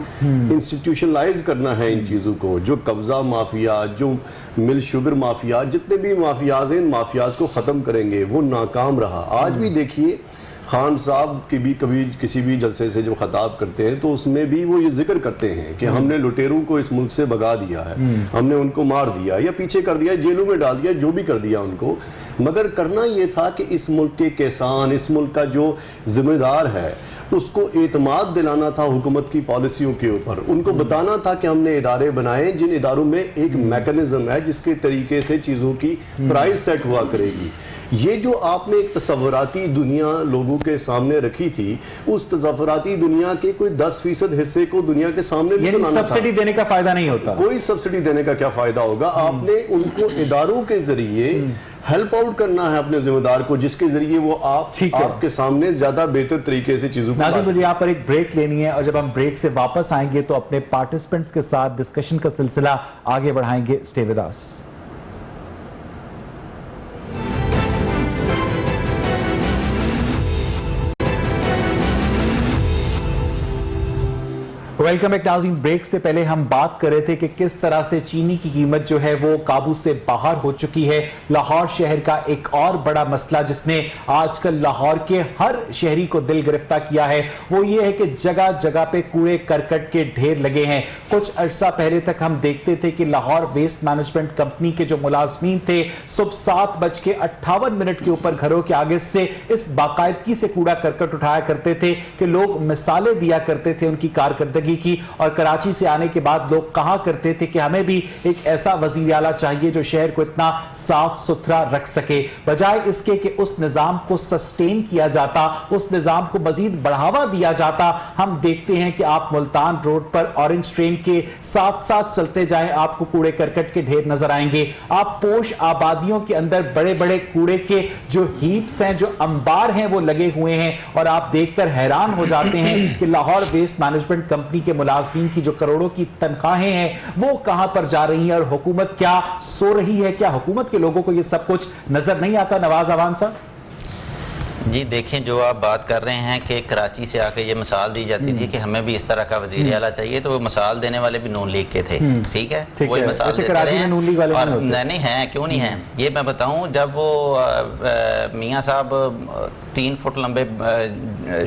इंस्टीट्यूशनलाइज करना है इन चीज़ों को, जो कब्ज़ा माफिया, जो मिल शुगर माफिया, जितने भी माफियाज हैं, इन माफियाज को ख़त्म करेंगे, वो नाकाम रहा। आज भी देखिए खान साहब की भी कभी किसी भी जलसे से जो खताब करते हैं तो उसमें भी वो ये जिक्र करते हैं कि हमने लुटेरों को इस मुल्क से भगा दिया है, हमने उनको मार दिया या पीछे कर दिया, जेलों में डाल दिया, जो भी कर दिया उनको। मगर करना ये था कि इस मुल्क के किसान, इस मुल्क का जो जिम्मेदार है, उसको एतमाद दिलाना था हुकूमत की पॉलिसियों के ऊपर। उनको बताना था कि हमने इदारे बनाए जिन इदारों में एक मैकेनिज्म है जिसके तरीके से चीज़ों की प्राइस सेट हुआ करेगी। ये जो आपने एक तसव्वुराती दुनिया लोगों के सामने रखी थी, उस तसव्वुराती दुनिया के कोई 10% हिस्से को दुनिया के सामने यानी सब्सिडी देने का फायदा नहीं होता। कोई सब्सिडी देने का क्या फायदा होगा? आपने उनको इदारों के जरिए हेल्प आउट करना है अपने जिम्मेदार को, जिसके जरिए वो आपके सामने ज्यादा बेहतर तरीके से चीजों को। नाज़रीन, मुझे यहाँ पर एक ब्रेक लेनी है और जब हम ब्रेक से वापस आएंगे तो अपने पार्टिसिपेंट्स के साथ डिस्कशन का सिलसिला आगे बढ़ाएंगे। Stay with us. Welcome back नाज़रीन। ब्रेक से पहले हम बात कर रहे थे कि किस तरह से चीनी की कीमत जो है वो काबू से बाहर हो चुकी है। लाहौर शहर का एक और बड़ा मसला जिसने आजकल लाहौर के हर शहरी को दिल गिरफ्तार किया है वो ये है कि जगह जगह पे कूड़े करकट के ढेर लगे हैं। कुछ अरसा पहले तक हम देखते थे कि लाहौर वेस्ट मैनेजमेंट कंपनी के जो मुलाजमीन थे सुबह 7:58 के ऊपर घरों के आगे से इस बाकायदगी से कूड़ा करकट उठाया करते थे कि लोग मिसालें दिया करते थे उनकी कारकर्दगी की। और कराची से आने के बाद लोग कहा करते थे कि हमें भी एक ऐसा वजीर आला चाहिए जो शहर को इतना साफ सुथरा रख सके। बजाय इसके कि उस निजाम को सस्टेन किया जाता, उस निजाम को मजीद बढ़ावा दिया जाता, हम देखते हैं कि आप मुल्तान रोड पर ऑरेंज ट्रेन के साथ साथ चलते जाएं, आपको कूड़े करकट के ढेर नजर आएंगे। आप पोश आबादियों के अंदर बड़े बड़े कूड़े के जो हीप्स हैं, जो अंबार हैं, वो लगे हुए हैं और आप देखकर हैरान हो जाते हैं कि लाहौर वेस्ट मैनेजमेंट कंपनी के मुलाजमीन की जो करोड़ों की तनख्वाहें हैं वो कहां पर जा रही हैं और हुकूमत क्या सो रही है? क्या हुकूमत के लोगों को ये सब कुछ नजर नहीं आता? नवाज अवान साहब जी देखें, जो आप बात कर रहे हैं कि कराची से आके ये मिसाल दी जाती थी कि हमें भी इस तरह का वज़ीर आला चाहिए, तो वो मिसाल देने वाले भी नून लीग के थे। ठीक है, वही मिसाल देते रहे हैं। नून लीग वाले और नहीं है, क्यों नहीं है? ये मैं बताऊं, जब वो मियाँ साहब 3 फुट लंबे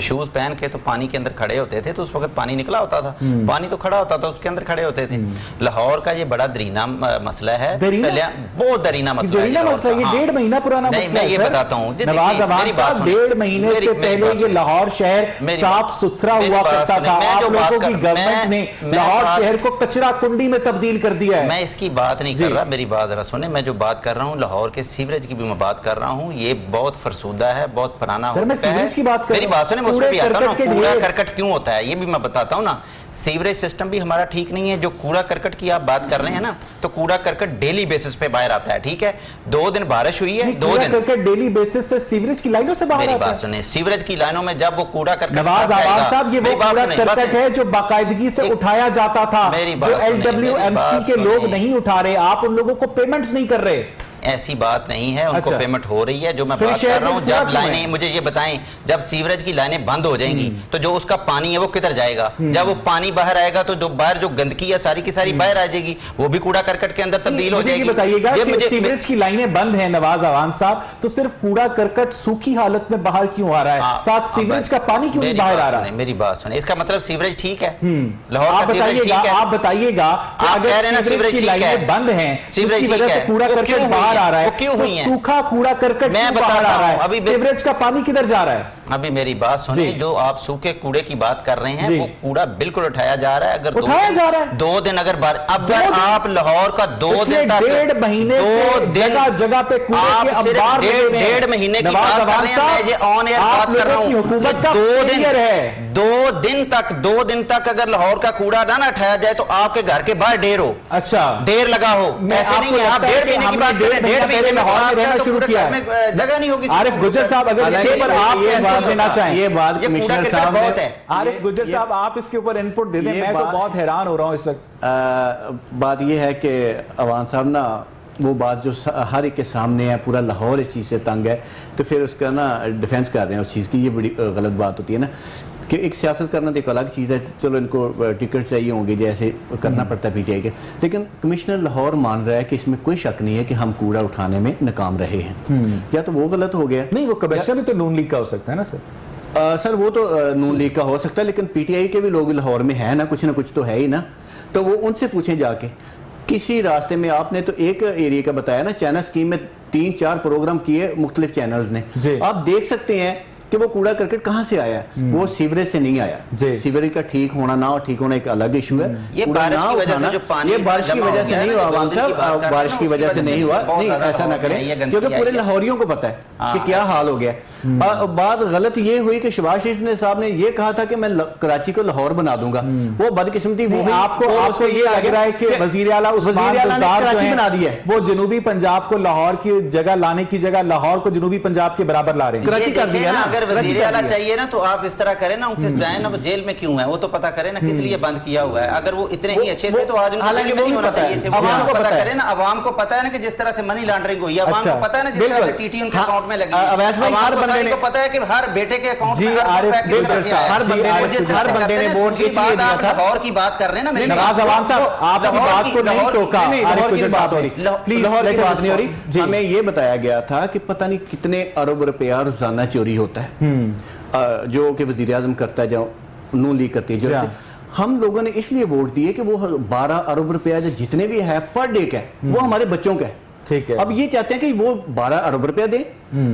शूज पहन के तो पानी के अंदर खड़े होते थे, तो उस वक्त पानी निकला होता था, पानी तो खड़ा होता था, उसके अंदर खड़े होते थे। लाहौर का ये बड़ा दरीना मसला है, बहुत दरीना मसला है। 1.5 महीना पुराना नहीं, मैं ये बताता हूँ, 1.5 महीने से पहले ये लाहौर शहर साफ सुथरा हुआ करता था। आप लोगों की गवर्नमेंट ने लाहौर शहर को कचरा कुंडी में तब्दील कर दिया है। मैं इसकी बात नहीं कर रहा, मेरी बात जरा सुने। मैं जो बात कर रहा हूँ लाहौर के सीवरेज की भी मैं बात कर रहा हूँ। ये बहुत फरसूदा है, बहुत पुराना हो चुका है। मेरी बात सुने, मैं उसमें भी आता हूँ ना, कूड़ा करकट क्यों होता है ये भी मैं बताता हूँ ना। सीवरेज सिस्टम भी हमारा ठीक नहीं है। जो कूड़ा करकट की आप बात कर रहे हैं ना, तो कूड़ा करकट डेली बेसिस पे बाहर आता है। ठीक है, 2 दिन बारिश हुई है, 2 दिन करकट डेली बेसिस से सीवरेज की लाइनों से बाहर आता है। सुने, सीवरेज की लाइनों में जब वो कूड़ा करकट, नवाज अवान साहब, ये वो कूड़ा करकट है जो बाकायदगी से उठाया जाता था, जो LWMC के लोग नहीं उठा रहे। आप उन लोगों को पेमेंट्स नहीं कर रहे। ऐसी बात नहीं है, उनको पेमेंट हो रही है। जो मैं बात कर रहा हूँ, जब लाइनें, मुझे ये बताएं, जब सीवरेज की लाइनें बंद हो जाएंगी तो जो उसका पानी है वो किधर जाएगा? जब वो पानी बाहर आएगा तो जो बाहर जो गंदगी है सारी की सारी बाहर आ जाएगी, वो भी कूड़ा करकट के अंदर तब्दील हो जाएगी। बताइएगा, सीवरेज की लाइनें बंद है नवाज अवान साहब, तो सिर्फ कूड़ा करकट सूखी हालत में बाहर क्यों आ रहा है? साथ सीवरेज का पानी क्यों नहीं बाहर आ रहा है? मेरी बात सुने, इसका मतलब सीवरेज ठीक है, लाहौर का सीवरेज ठीक है। आप बताइएगा, आप कह रहे हैं ना सीवरेज ठीक है, बंद है, सीवरेज ठीक है, कूड़ा करकट बाहर आ रहा है, क्यों हुई है? सूखा कूड़ा करकट मैं बता रहा हूं, अभी सीवरेज का पानी किधर जा रहा है? अभी मेरी बात सुनिए, जो आप सूखे कूड़े की बात कर रहे हैं वो कूड़ा बिल्कुल उठाया जा रहा है। अगर उठाया जा रहा है 2 दिन अगर आप लाहौर का 2 दिन तक 1.5 महीने जगह जगह पे कूड़े के अंबार 1.5 महीने की बात कर रहे हैं। मैं ये ऑन एयर बात कर रहा हूँ, 2 दिन तक अगर लाहौर का कूड़ा ना उठाया जाए तो आपके घर के बाहर ढेर हो, अच्छा ढेर लगा हो। ऐसे नहीं है, आप 1.5 महीने की बात करें, 1.5 महीने में शुरू किया जगह नहीं होगी। आरिफ गुज्जर साहब, अगर इसके ऊपर आप बात देना चाहें, ये बात कमिश्नर साहब बहुत है। आरिफ गुज्जर साहब, आप इसके ऊपर इनपुट दे दें। मैं तो बहुत हैरान हो रहा हूँ इस वक्त। बात ये है कि अवान साहब ना, वो बात जो हर एक के सामने है, पूरा लाहौर इस चीज़ से तंग है, तो फिर उसका ना डिफेंस कर रहे हैं उस चीज़ की। ये बड़ी गलत बात होती है ना, कि एक सियासत करना तो एक अलग चीज़ है। चलो इनको टिकट चाहिए होंगे, जैसे करना पड़ता है PTI के, लेकिन कमिश्नर लाहौर मान रहा है कि इसमें कोई शक नहीं है कि हम कूड़ा उठाने में नाकाम रहे हैं। या तो वो गलत हो गया? नहीं, वो कमिश्नर भी तो नून लीग का हो सकता है ना सर। सर वो तो नून लीग का हो सकता है, लेकिन PTI के भी लोग लाहौर में है ना कुछ तो है ही ना, तो वो उनसे पूछें जाके। किसी रास्ते में आपने तो एक एरिया का बताया ना, चाइना स्कीम में 3-4 प्रोग्राम किए मुख्तलिफ चैनल्स ने। आप देख सकते हैं कि वो कूड़ा करकट कहां से आया, वो सीवरेज से नहीं आया। सीवरेज का ठीक होना ना ठीक होना एक अलग इशू है। ये बारिश की वजह से जो पानी, ये बारिश की वजह से नहीं हुआ, बारिश की वजह से नहीं हुआ। नहीं, ऐसा ना करें, क्योंकि पूरे लाहौरियों को पता है कि क्या हाल हो गया। बात गलत ये हुई कि शहबाज शरीफ साहब ने ये कहा था कि मैं कराची को लाहौर बना दूंगा। वो बदकिस्मती वो आपको ये लग रहा है कि वजीर आला कराची बना दिया, वो जनूबी पंजाब को लाहौर की जगह लाने की जगह लाहौर को जनूबी पंजाब के बराबर ला रहे हैं। कराची कर दिया ना। अगर वजीर आला चाहिए ना तो आप इस तरह करें ना, उनसे जाए ना, वो जेल में क्यों है वो तो पता करें ना, किस लिए बंद किया हुआ है। अगर वो इतने ही अच्छे थे तो आज उनको जेल में नहीं होना चाहिए थे। अवाम को पता करें ना, अवाम को पता है ना कि जिस तरह से मनी लॉन्ड्रिंग हुई है, अवाम को पता है ना जिस तरह से TT उनके अकाउंट में लगी, अवाम को पता है कि हर बेटे के अकाउंट में हर बंदे ने वोट की बात, आप लाहौर की बात कर रहे हैं ना। नवाज अवान साहब, आपकी बात को नहीं टोका, लाहौर की बात हो रही, लाहौर की बात नहीं हो रही। हमें ये बताया गया था कि पता नहीं कितने अरब रुपया रोजाना चोरी होता है, जो कि वजीर आजम करता है, जो नून लीग करती है। जो हम लोगों ने इसलिए वोट दिए कि वो 12 अरब रुपया जो जितने भी है पर डे का है, वो हमारे बच्चों का है। ठीक है, अब ये चाहते हैं कि वो 12 अरब रुपया दें,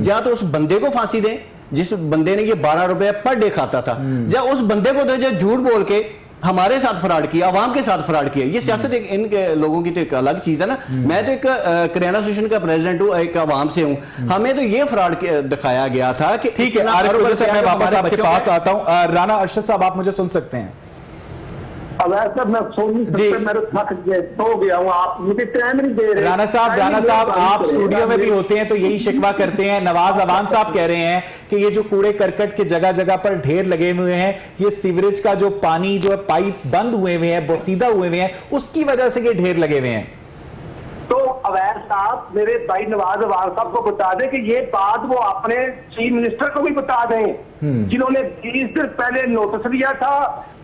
या तो उस बंदे को फांसी दें जिस बंदे ने ये 12 रुपया पर डे खाता था, या उस बंदे को जो झूठ बोल के हमारे साथ फ्रॉड किया, अवाम के साथ फ्रॉड किया। ये सियासत एक इन लोगों की तो एक अलग चीज है ना। मैं तो एक किराना एसोसिएशन का प्रेसिडेंट हूँ, एक अवाम से हूँ। हमें तो ये फ्रॉड दिखाया गया था कि ठीक है। मैं वापस आपके पास आता हूँ। राना अरशद साहब, आप मुझे सुन सकते हैं? अब ऐसा मैं सोच नहीं सकता, मेरे थक गए, सो गया हूँ, आप मुझे टाइम नहीं दे रहे। राणा साहब आप स्टूडियो में भी होते हैं तो यही शिकवा करते हैं। नवाज अवान साहब कह रहे हैं कि ये जो कूड़े करकट के जगह जगह पर ढेर लगे हुए हैं, ये सीवरेज का जो पानी जो पाइप बंद हुए हुए हैं, बोसीदा हुए हुए हैं, उसकी वजह से ये ढेर लगे हुए हैं। तो अवैध साहब मेरे भाई नवाज अवान साहब को बता दें कि ये बात वो अपने चीफ मिनिस्टर को भी बता दें, जिन्होंने 20 दिन पहले नोटिस लिया था,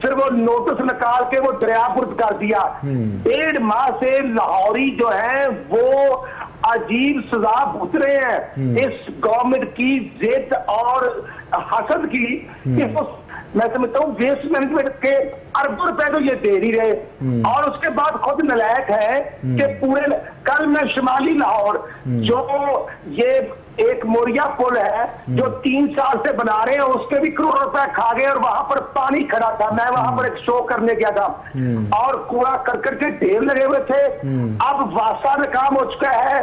फिर वो नोटिस निकाल के वो दरियापुर कर दिया। 1.5 माह से लाहौरी जो है वो अजीब सजा भुगत रहे हैं इस गवर्नमेंट की जिद और हसद की। मैं समझता हूँ वेस्ट मैनेजमेंट के अरबों रुपए तो ये दे ही रहे, और उसके बाद खुद नलायक है कि पूरे कल मैं शिमाली लाहौर जो ये एक मोरिया पुल है जो 3 साल से बना रहे हैं, उसके भी करोड़ रुपए खा गए, और वहां पर पानी खड़ा था। मैं वहां पर एक शो करने गया था और कूड़ा करकट के ढेर लगे हुए थे। अब वासा में काम हो चुका है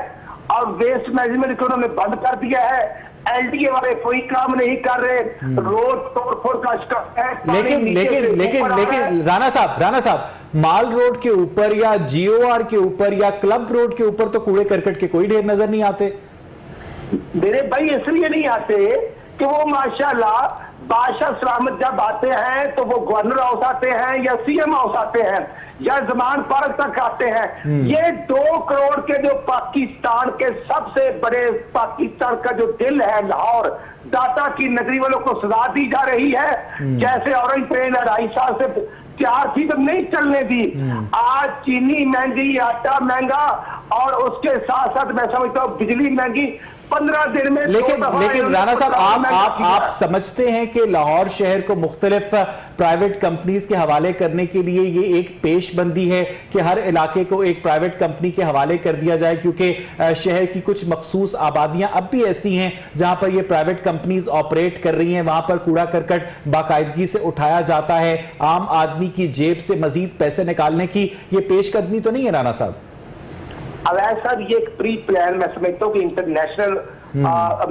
और वेस्ट मैनेजमेंट को उन्होंने बंद कर दिया है। एलडीए वाले कोई काम नहीं कर रहे, रोड तोड़फोड़ का शिकार है। लेकिन राणा साहब माल रोड के ऊपर या जीओआर के ऊपर या क्लब रोड के ऊपर तो कूड़े करकट के कोई ढेर नजर नहीं आते। मेरे भाई इसलिए नहीं आते कि वो माशाल्लाह बादशाह सलामत जब आते हैं तो वो गवर्नर हाउस आते हैं या सीएम हाउस आते हैं या जमान पार्क तक आते हैं। ये 2 करोड़ के जो पाकिस्तान के सबसे बड़े पाकिस्तान का जो दिल है लाहौर, दाता की नगरी वालों को सजा दी जा रही है। जैसे ऑरेंज ट्रेन 2.5 साल से तैयार थी तो नहीं चलने दी। आज चीनी महंगी, आटा महंगा, और उसके साथ साथ मैं समझता हूँ बिजली महंगी। 15 दिन में लेकिन राणा साहब आप समझते हैं कि लाहौर शहर को मुख्तलिफ प्राइवेट कंपनीज के हवाले करने के लिए ये एक पेशबंदी है कि हर इलाके को एक प्राइवेट कंपनी के हवाले कर दिया जाए, क्योंकि शहर की कुछ मखसूस आबादियां अब भी ऐसी हैं जहां पर ये प्राइवेट कंपनीज ऑपरेट कर रही हैं, वहां पर कूड़ा करकट बाकायदगी से उठाया जाता है। आम आदमी की जेब से मजीद पैसे निकालने की ये पेशकदमी तो नहीं है राणा साहब? अवैध साहब ये एक प्री प्लान मैं समझता हूँ कि इंटरनेशनल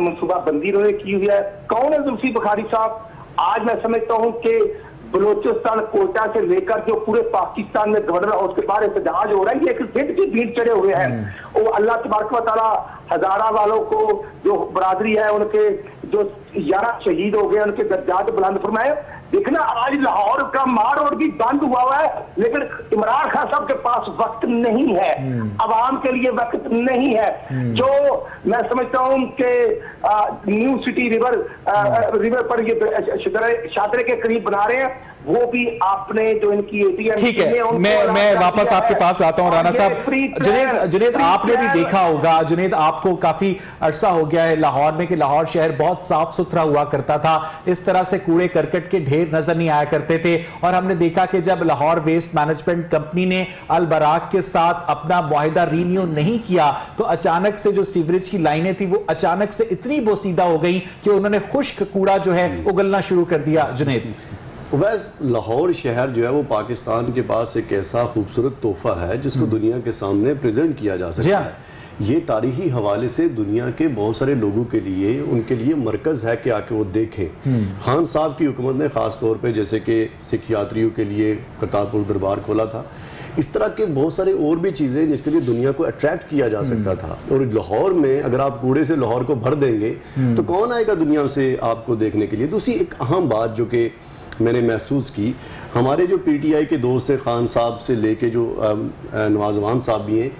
मनसूबाबंदी उन्होंने की हुई है। कौन है जुल्फी बुखारी साहब? आज मैं समझता हूँ कि बलोचिस्तान कोटा से लेकर जो पूरे पाकिस्तान में गवर्नर हाउस के बाहर एहतजाज हो रहा है, ये एक जिद की भीड़ चढ़े हुए हैं। वो अल्लाह तबारक व तआला हजारा वालों को जो बरादरी है उनके जो 11 शहीद हो गए उनके दर्जात बुलंद फरमाए। देखना आज लाहौर का मार रोड भी बंद हुआ है, लेकिन इमरान खान साहब के पास वक्त नहीं है, अवाम के लिए वक्त नहीं है। जो मैं समझता हूँ कि न्यू सिटी रिवर पर ये शादरे के करीब बना रहे हैं, वो भी आपने जो इनकी एटीएम। ठीक है, मैं वापस आपके पास आता हूं राणा साहब। जुनेद आपने भी देखा होगा, जुनेद आपको काफी अरसा हो गया है लाहौर में कि लाहौर शहर बहुत साफ सुथरा हुआ करता था, इस तरह से कूड़े करकट के ढेर नजर नहीं आया करते थे। और हमने देखा कि जब लाहौर वेस्ट मैनेजमेंट कंपनी ने अल बराक के साथ अपना मुआहिदा रीन्यू नहीं किया तो अचानक से जो सीवरेज की लाइनें थी वो अचानक से इतनी बोसीदा हो गई कि उन्होंने खुश्क कूड़ा जो है उगलना शुरू कर दिया। जुनेद वैसे लाहौर शहर जो है वो पाकिस्तान के पास एक ऐसा खूबसूरत तोहफा है जिसको दुनिया के सामने प्रेजेंट किया जा सकता है। ये तारीखी हवाले से दुनिया के बहुत सारे लोगों के लिए उनके लिए मरकज है कि आके वो देखें। खान साहब की हुकूमत ने खास तौर पे जैसे कि सिख यात्रियों के लिए करतारपुर दरबार खोला था, इस तरह के बहुत सारे और भी चीज़ें जिसके लिए दुनिया को अट्रैक्ट किया जा सकता था। और लाहौर में अगर आप कूड़े से लाहौर को भर देंगे तो कौन आएगा दुनिया से आपको देखने के लिए। दूसरी एक अहम बात जो कि मैंने महसूस की, हमारे जो पीटीआई के दोस्त हैं खान साहब से लेके जो नवाज अवान साहब भी हैं,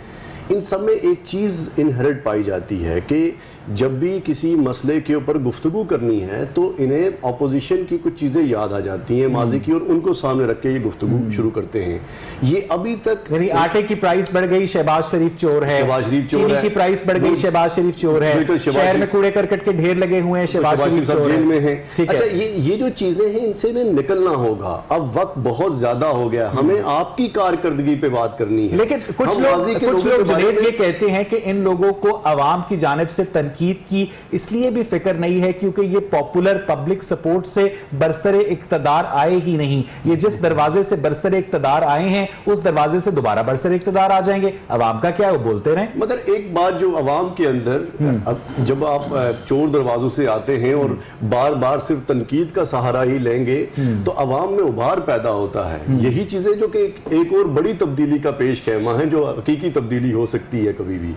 इन सब में एक चीज़ इनहेरिट पाई जाती है कि जब भी किसी मसले के ऊपर गुफ्तगू करनी है तो इन्हें अपोजिशन की कुछ चीज़ें याद आ जाती हैं माजी की, और उनको सामने रख के ये गुफ्तगू शुरू करते हैं। ये अभी तक आटे की प्राइस बढ़ गई, शहबाज शरीफ चोर है, शहबाज शरीफ चोर है, की प्राइस बढ़ गई, शहबाज शरीफ चोर है, शहर में कूड़े करकट के ढेर लगे हुए हैं, शहबाज शरीफ जेल में है। अच्छा, ये जो चीजें हैं इनसे निकलना होगा। अब वक्त बहुत ज्यादा हो गया, हमें आपकी कारकर्दगी पे बात करनी है। लेकिन कुछ लोग जुनेद ये कहते हैं कि इन लोगों को अवाम की जानिब से तनकीद की इसलिए भी फिक्र नहीं है क्योंकि ये पॉपुलर पब्लिक सपोर्ट से बरसरे इक्तदार आए ही नहीं। ये जिस दरवाजे से बरसरे इक्तदार आए हैं उस दरवाजे से दोबारा बरसरे इक्तदार आ जाएंगे। अवाम का क्या है, वो बोलते रहें। मगर एक बात जो अवाम के अंदर, अब जब आप चोर दरवाजों से आते हैं और बार बार सिर्फ तनकीद का सहारा ही लेंगे तो अवाम में उभार पैदा होता है। यही चीजें जो कि एक और बड़ी तब्दीली का पेश खेमा है, जो हकीकी तब्दीली हो सकती है कभी भी।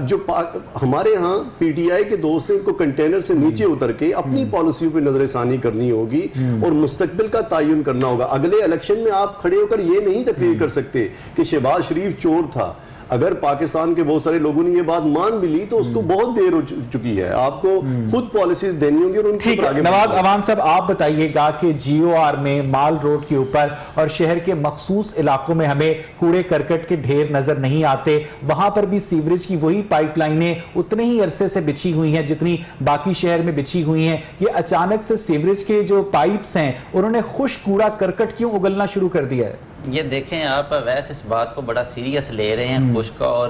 जो हमारे यहाँ पीटीआई के दोस्त हैं, उनको कंटेनर से नीचे उतर के अपनी पॉलिसियों पर नजरसानी करनी होगी और मुस्तकबिल का तयन करना होगा। अगले इलेक्शन में आप खड़े होकर ये नहीं तकरीर कर सकते कि शहबाज शरीफ चोर था। अगर पाकिस्तान के बहुत सारे लोगों ने ये बात मान भी ली तो उसको बहुत देर हो चुकी है। आपको खुद पॉलिसीज देनी होंगी और उनके ठीक है। नवाज अवान साहब, आप बताइएगा कि जीओआर में माल रोड के ऊपर और शहर के मखसूस इलाकों में हमें कूड़े करकट के ढेर नजर नहीं आते, वहां पर भी सीवरेज की वही पाइपलाइनें उतने ही अरसे से बिछी हुई हैं जितनी बाकी शहर में बिछी हुई हैं। ये अचानक से सीवरेज के जो पाइप्स हैं उन्होंने खुश कूड़ा करकट क्यों उगलना शुरू कर दिया है? ये देखें, आप वैसे इस बात को बड़ा सीरियस ले रहे हैं, खुश्क और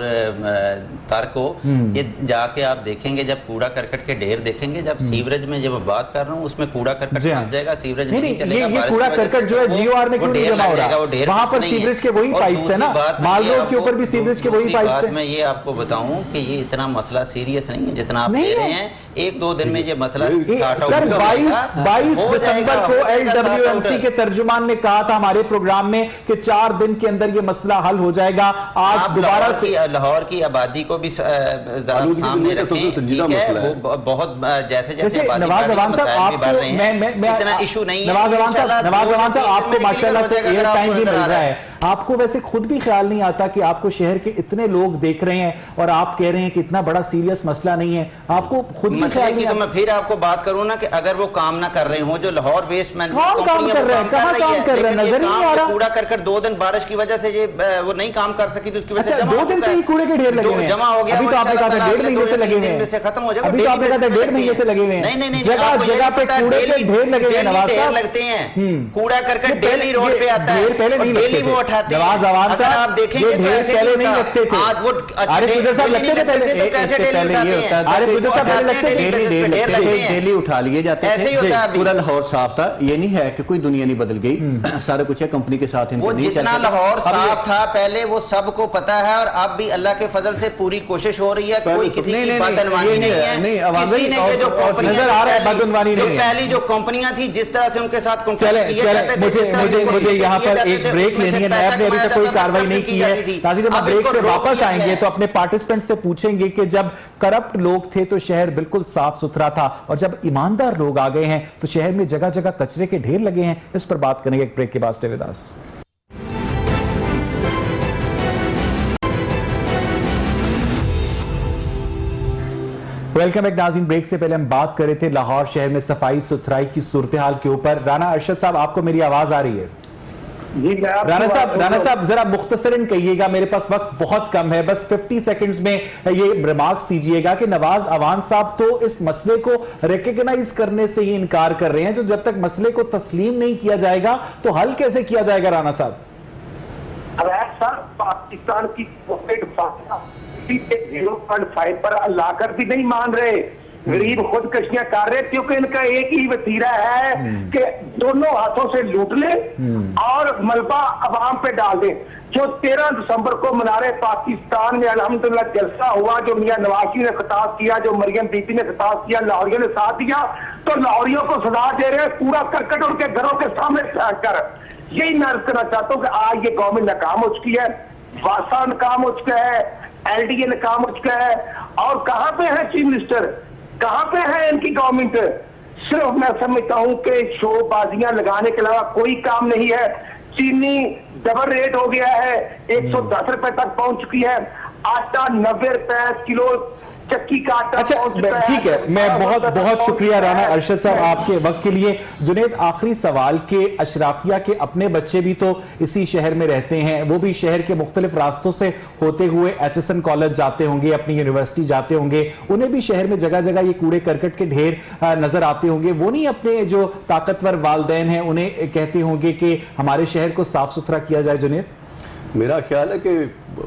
तर को। ये जाके आप देखेंगे, जब कूड़ा करकट के ढेर देखेंगे, जब सीवरेज में जब बात कर रहा हूँ उसमें कूड़ा करकट फंस जाएगा, सीवरेज नहीं चलेगा। ये कूड़ा करकट जो है जीओआर में क्यों नहीं जमा हो रहा? वहां पर सीवरेज के वही पाइप्स है ना, माल रोड के ऊपर भी सीवरेज के वही पाइप्स हैं। मैं ये आपको बताऊं कि ये इतना मसला सीरियस नहीं है जितना आप ले रहे हैं। एक दो दिन में ये मसला सर 22 दिसंबर को LWMC के तर्जुमान ने कहा था हमारे प्रोग्राम में कि 4 दिन के अंदर ये मसला हल हो जाएगा। आज दोबारा से लाहौर की आबादी को भी सामने रखें, ठीक है? वो बहुत जैसे जैसे नवाज अवान साहब आपको इतना इशू नहीं है। नवाज अवान साहब आपको माशाल्लाह से एयर टाइम भी मिल रहा है। आपको वैसे खुद भी ख्याल नहीं आता कि आपको शहर के इतने लोग देख रहे हैं और आप कह रहे हैं कि इतना बड़ा सीरियस मसला नहीं है? आपको खुद भी ख्याल नहीं? तो मैं फिर आपको बात करूं ना कि अगर वो काम ना कर रहे हो, जो लाहौर वेस्ट मैनेजमेंट काम कर रहे हैं, कहां काम कर रहे हैं, नजर नहीं आ रहा। कूड़ा करकट 2 दिन बारिश की वजह से ये वो नहीं काम कर सकी, तो उसकी वजह से 2 दिन से ही कूड़े के ढेर लगे हुए हैं, जमा हो गया। अभी तो आपने कहा था 1.5 महीने से लगे हुए हैं, से खत्म हो जाएगा। अभी तो आपने कहा था 1.5 महीने से लगे हुए हैं। नहीं, जगह जगह पे कूड़े के ढेर लगे हुए हैं नवाज साहब, लगते हैं। कूड़ा करकट डेली रोड पे आता है, डेली वो उठाते हैं। नवाज अवान अगर आप देखेंगे तो ऐसे पहले नहीं लगते थे। आज वो आरिफ गुजर साहब लगते थे पहले, तो कैसे डेली उठाते हैं? आरिफ गुजर साहब पहले लगते थे, डेली उठा लिए जाते थे। ऐसे ही होता है। पूरा लाहौर साफ था। ये नहीं है कि कोई दुनिया नहीं बदल गई, सारा कुछ है कंपनी के साथ। वो जितना लाहौर साफ था पहले वो सबको पता है, और अब भी अल्लाह के फजल से पूरी कोशिश हो रही है। कोई किसी की बदनवानी नहीं है। किसी ने ये जो पहली जो कंपनियां थी जिस तरह से उनके साथ मुझे यहाँ पर एक ब्रेक लेनी है। नैब ने अभी तक कोई कार्रवाई नहीं की है। नाज़रीन, हम ब्रेक से वापस आएंगे तो अपने पार्टिसिपेंट से पूछेंगे कि जब करप्ट लोग थे तो शहर बिल्कुल साफ सुथरा था, और जब ईमानदार लोग आ गए हैं तो शहर में जगह जगह कचरे के ढेर लगे हैं। इस पर बात करेंगे एक ब्रेक के बाद। Stay with us. Welcome back नाज़रीन। ब्रेक से पहले हम बात कर रहे थे लाहौर शहर में सफाई सुथराई की सूरत हाल के ऊपर। राना अरशद साहब, आपको मेरी आवाज आ रही है? जी, राना साहब जरा मुख्तसरन कहिएगा, मेरे पास वक्त बहुत कम है, बस 50 सेकंड्स में ये रिमार्क्स दीजिएगा कि नवाज अवान साहब तो इस मसले को रिकॉग्नाइज करने से ही इनकार कर रहे हैं, जो जब तक मसले को तस्लीम नहीं किया जाएगा तो हल कैसे किया जाएगा? राना साहब, सर पाकिस्तान की 0.5 पर लाकर भी नहीं मान रहे, गरीब खुदकशियां कर रहे, क्योंकि इनका एक ही वतीरा है कि दोनों हाथों से लूट ले और मलबा अवाम पे डाल दे। जो 13 दिसंबर को मनारे पाकिस्तान में अल्हम्दुलिल्लाह जलसा हुआ, जो मियां नवाजी ने खिताब किया, जो मरियम बीबी ने खिताब किया, लाहौरियों ने साथ दिया, तो लाहौरियों को सजा दे रहे हैं पूरा करकट उनके घरों के सामने फेंक कर। यही मैं अर्ज करना चाहता हूँ कि आज ये गवर्नमेंट नाकाम हो चुकी है, वासा नाकाम हो चुका है, LDA नाकाम हो चुका है, और कहां पे है चीफ मिनिस्टर, कहां पे है इनकी गवर्नमेंट? सिर्फ मैं समझता हूं कि शोबाजियां लगाने के अलावा कोई काम नहीं है। चीनी डबल रेट हो गया है, 110 रुपए तक पहुंच चुकी है, आटा 90 रुपए किलो, चक्की का आटा। अच्छा ठीक है, मैं बहुत शुक्रिया राना अरशद साहब आपके वक्त के लिए। जुनेद, आखिरी सवाल के अशराफिया के अपने बच्चे भी तो इसी शहर में रहते हैं, वो भी शहर के मुख्तलिफ रास्तों से होते हुए HSN कॉलेज जाते होंगे, अपनी यूनिवर्सिटी जाते होंगे, उन्हें भी शहर में जगह जगह ये कूड़े करकट के ढेर नजर आते होंगे। वो नहीं अपने जो ताकतवर वालिदैन हैं उन्हें कहते होंगे कि हमारे शहर को साफ सुथरा किया जाए? जुनेद, मेरा ख्याल है कि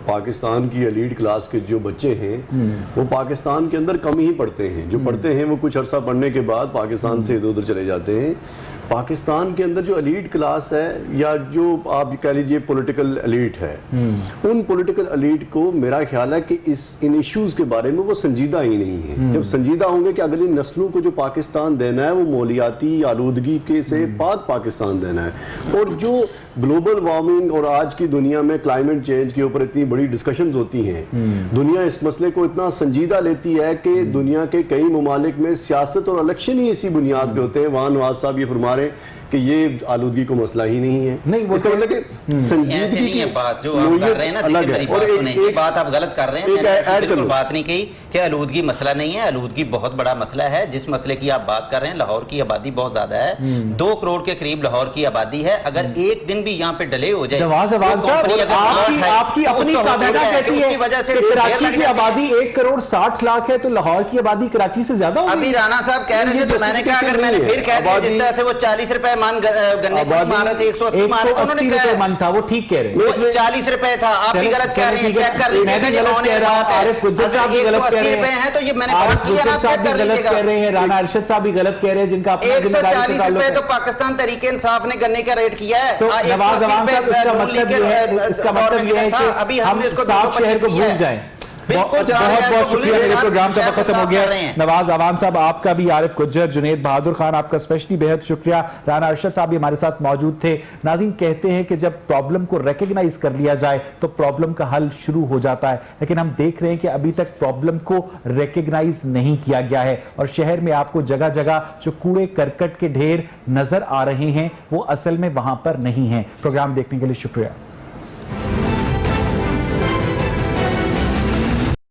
पाकिस्तान की एलीट क्लास के जो बच्चे हैं वो पाकिस्तान के अंदर कम ही पढ़ते हैं। जो पढ़ते हैं वो कुछ अरसा पढ़ने के बाद पाकिस्तान से इधर उधर चले जाते हैं। पाकिस्तान के अंदर जो एलीट क्लास है या जो आप कह लीजिए पॉलिटिकल एलीट है, उन पॉलिटिकल एलीट को मेरा ख्याल है कि इन इश्यूज के बारे में वो संजीदा ही नहीं है। जब संजीदा होंगे कि अगली नस्लों को जो पाकिस्तान देना है वो मौलियाती आलूदगी के से पाक पाकिस्तान देना है। और जो ग्लोबल वार्मिंग और आज की दुनिया में क्लाइमेट चेंज के ऊपर इतनी बड़ी डिस्कशंस होती हैं, दुनिया इस मसले को इतना संजीदा लेती है कि दुनिया के कई ममालिक में सियासत और इलेक्शन ही इसी बुनियाद पे होते हैं। वहां नवाज साहब ये फरमा रहे हैं कि ये आलूदगी को मसला ही नहीं है। नहीं, वो इसका मतलब कि संजीदगी नहीं है बात जो आप कर रहे हैं ना, अलग है। और एक बात आप गलत कर रहे हैं। मैंने बिल्कुल बात नहीं कही कि आलूदगी मसला नहीं है। आलूदगी बहुत बड़ा मसला है। जिस मसले की आप बात कर रहे हैं, लाहौर की आबादी बहुत ज्यादा है, 2 करोड़ के करीब लाहौर की आबादी है। अगर एक दिन भी यहाँ पे डिले हो जाए, आपकी अपनी काबीना कहती है कि कराची की आबादी 1 करोड़ 60 लाख है, तो लाहौर की आबादी कराची से ज्यादा होगी। अभी राणा साहब कह रहे थे, तो मैंने कहा अगर मैंने फिर कह दिया जिस तरह से वो 40 रुपए मान गन्ने को मान रहे थे, 180 मान रहे थे, उन्होंने रुपए मन था, वो ठीक कह रहे हैं। 40 रुपए था, आप भी गलत कह रहे हैं। चेक कर लीजिएगा, आरिफ गुज्जर साहब भी गलत कह रहे हैं। रुपए हैं तो ये मैंने बात की है, आप चेक कर लीजिएगा। कह रहे हैं राणा अरशद साहब भी गलत कह रहे हैं, जिनका 140 रुपए तो पाकिस्तान तहरीक इंसाफ ने गन्ने का रेट किया है। तो नवाज अवान साहब, इसका मतलब ये है कि अभी हम साफ शहर को भूल जाएं। बहुत बहुत शुक्रिया। मेरे प्रोग्राम का वक्त खत्म हो गया। नवाज अवान साहब आपका भी, आरिफ गुज्जर, जुनेद बहादुर खान आपका स्पेशली बेहद शुक्रिया। राना अरशद साहब भी हमारे साथ मौजूद थे। नाज़रीन, कहते हैं कि जब प्रॉब्लम को रिकॉग्नाइज कर लिया जाए तो प्रॉब्लम का हल शुरू हो जाता है, लेकिन हम देख रहे हैं कि अभी तक प्रॉब्लम को रिकॉग्नाइज नहीं किया गया है और शहर में आपको जगह जगह जो कूड़े करकट के ढेर नजर आ रहे हैं वो असल में वहां पर नहीं है। प्रोग्राम देखने के लिए शुक्रिया।